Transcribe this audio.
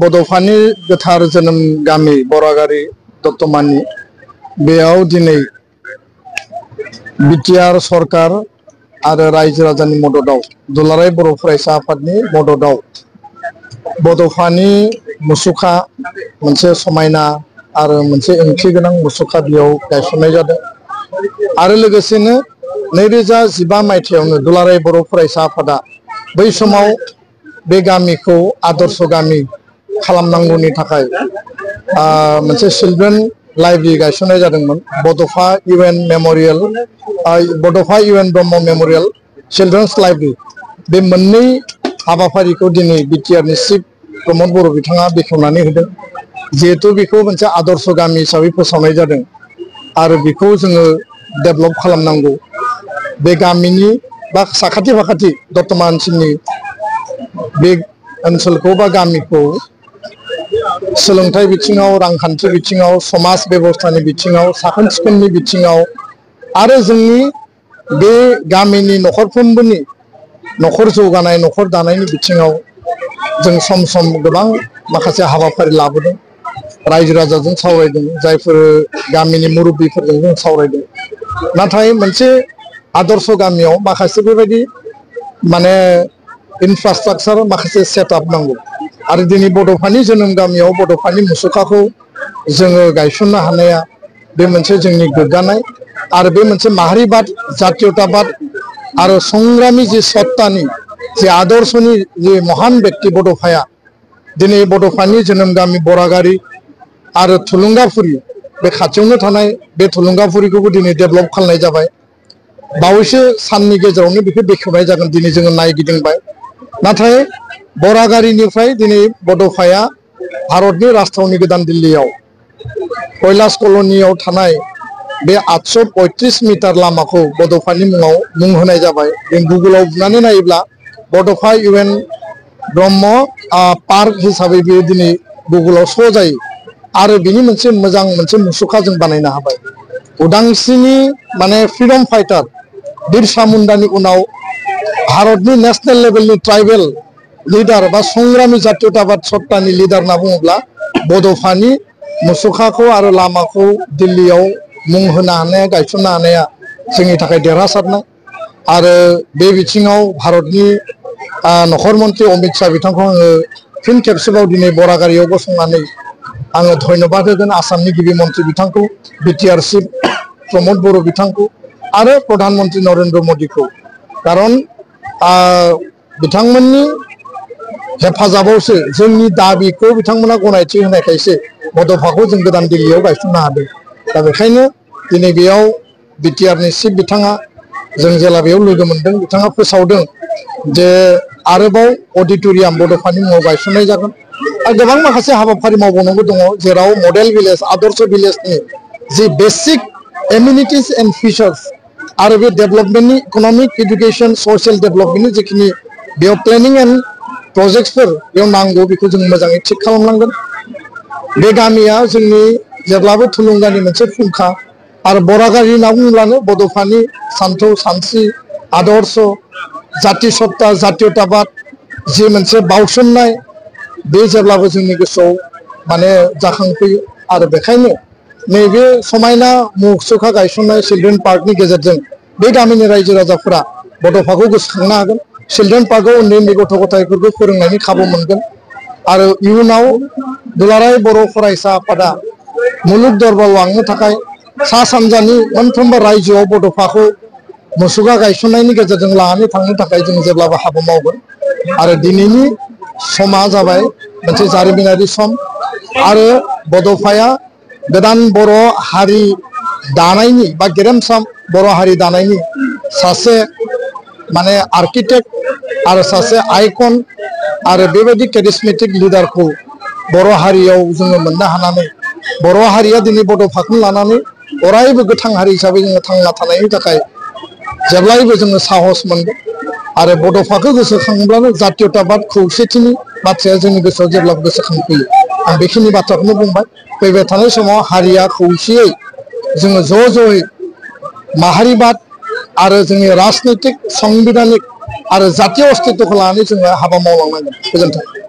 बड'फानि गोथार जोनोम गामि बरागारि दत्तमानि बेयाव दिनै बिटिआर सरकार आरो रायजो राजानि मददाव दुलाराय बर' फरायसा आफादनि मददाव बड'फानि मुसुखा मोनसे समायना आरो मोनसे ओंथि गोनां मुसुखा बेयाव गायसननाय जादों आरो लोगोसेनो 2015 मायथाइयावनो दुलाराय बर' फरायसा आफादा बै समाव बे गामिखौ आदर्श गामि खालामनांगौनि थाखाय मोनसे चिल्ड्रेन लाइब्रेरी गायसननाय जादोंमोन बड'फा इउएन मेमोरियल बड'फा इउएन ब्रह्म मेमोरियल चिल्ड्रेन्स लाइब्रेरी बे मोननै हाबाफारिखौ दिनै बिटिआरनि चिफ प्रमद बर' बिथाङा बेखेवनानै होदों जिहेतु बेखौ मोनसे आदर्श गामि हिसाबै फोसावनाय जादों आरो बेखौ जोङो डेभेलप खालामनांगौ बे गामिनि बा साखाथि फाखाथि दतमा ओनसोलनि बे ओनसोलखौ बा गामिखौ सोलोंथाइ बिथिङाव रांखान्थि बिथिङाव समाज बेबस्थानि बिथिङाव साखोन सिखोननि बिथिङाव आरो जोंनि बे गामिनि नखरफ्रोमबोनि नखर जौगानाय नखर दानायनि बिथिङाव जों सम सम गोबां माखासे हाबाफारि लाबोदों रायजो राजाजों सावरायदों जायफोर गामिनि मुरब्बिफोरजों जों सावरायदों नाथाय मोनसे आदर्श गामियाव माखासे बेबायदि माने इनफ्रास्ट्राक्चार माखासे सेटआप नांगौ आरो दिनै बड'फानि जोनोम गामियाव बड'फानि मुसुखाखौ जोङो गायसननो हानाया बे मोनसे जोंनि गोग्गानाय आरो बे मोनसे माहारिबाद जातीयताबाद आरो संग्रामि जे सत्तानि जे आदर्शनि जे महान व्यक्ति बड'फाया दिनै बड'फानि जोनोम गामि बरागारि आरो थुलुंगाफुरि बे खाथियावनो थानाय बे थुलुंगाफुरिखौबो दिनै डेभेलप खालामनाय जाबाय बावैसो साननि गेजेरावनो बेखौ बेखेवनाय जागोन दिनै जोङो नायगिदिंबाय नाथाय बरागारिनिफ्राय दिनै बड'फाया भारतनि राजथावनि गोदान दिल्लीयाव कैलाश कलनीयाव थानाय बे 835 मिटार लामाखौ बड'फानि मुङाव मुं होनाय जाबाय जों गुगोलाव बुनानै नायोब्ला बड'फा इउएन ब्रह्म पार्क हिसाबै बेयो दिनै गुगोलाव श' जायो आरो बिनि मोनसे मोजां मोनसे मुसुखा जों बानायनो हाबाय उदांस्रिनि माने फ्रीडम फाइटार बिरसा मुंडानि उनाव भारतनि नेशनेल लेभेलनि ट्राइबेल लिडार बा संग्रामि जातीयताबाद सत्तानि लिडार होनना बुङोब्ला बड'फानि मुसुखाखौ आरो लामाखौ दिल्लीयाव मुं होनो हानाया गायसननो हानाया जोंनि थाखाय देरहासारनाय आरो बे बिथिङाव भारतनि नखर मन्त्रि अमित शाह बिथांखौ आङो फिन खेबसेबाव दिनै बरागारियाव गसंनानै आङो धन्यबाद होगोन आसामनि गिबि मन्त्रि बिथांखौ बिटिआर चिफ प्रमद बर' बिथांखौ आरो प्रधानमन्त्रि नरेन्द्र मोदीखौ खारन बिथांमोननि हेफाजाबावसो जोंनि दाबिखौ बिथांमोना गनायथि होनायखायसो बड'फाखौ जों गोदान दिल्लीयाव गायसननो हादों दा बेखायनो दिनै बेयाव बिटिआरनि चिफ बिथाङा जों जेला बेयाव लोगो मोनदों बिथाङा फोसावदों जे आरोबाव अडिट'रियाम बड'फानि मुङाव गायसननाय जागोन आरो गोबां माखासे हाबाफारि मावबावनांगौ दङ जेराव मडेल भिलेज आदर्श भिलेजनि जि बेसिक एमिनिटिज एन्ड फिचार्स आरो बे डेभेलपमेन्टनि इक'नमिक एडुकेसन ससियेल डेभेलपमेन्टनि जिखिनि बेयाव प्लेनिं एन्ड प्रजेक्टसफोर बेयाव नांगौ बेखौ जों मोजाङै थिग खालामनांगोन बे गामिया जोंनि जेब्लाबो थुलुंगानि मोनसे फुंखा आरो बरागारि होनना बुङोब्लानो बड'फानि सान्थौ सानस्रि आदर्श जाति सत्ता जातीयताबाद जि मोनसे बावसोमनाय बे जेब्लाबो जोंनि गोसोआव माने जाखांफैयो आरो बेखायनो नैबे समायना मुसुखा गायसननाय चिल्ड्रेन पार्कनि गेजेरजों बे गामिनि रायजो राजाफोरा बड'फाखौ गोसोखांनो हागोन चिल्ड्रेन पार्कआव उन्दै उन्दै गथ' गथायफोरखौ फोरोंनायनि खाबु मोनगोन आरो इयुनाव दुलाराय बर' फरायसा आफादा मुलुग दरबाराव लांनो थाखाय सा सानजानि मोनफ्रोमबो रायजोआव बड'फाखौ मुसुखा गायसननायनि गेजेरजों लानानै थांनो थाखाय जों जेब्लाबो हाबा मावगोन आरो दिनैनि समा जाबाय मोनसे जारिमिनारि सम आरो बड'फाया गोदान बर' हारि दानायनि बा गेरेमसा बर' हारि दानायनि सासे माने आर्किटेक्ट आरो सासे आइकन आरो बेबायदि केरिसमेटिक लिडारखौ बर' हारियाव जोङो मोननो हानानै बर' हारिया दिनै बड'फाखौ लानानै अरायबो गोथां हारि हिसाबै जोङो थांना थानायनि थाखाय जेब्लायबो जोङो साहस मोनगोन आरो बड'फाखौ गोसोखांब्लानो जातीयताबाद खौसेथिनि बाथ्राया जोंनि गोसोआव जेब्लाबो गोसोखांफैयो आं बेखिनि बाथ्राखौनो बुंबाय फैबाय थानाय समाव हारिया खौसेयै जोङो ज' ज'यै माहारिबाद आरो जोंनि राजनैतिक संबिधानिक आरो जातीय अस्तित्वखौ लानानै जोङो हाबा मावलांनांगोन। गोजोन्थों।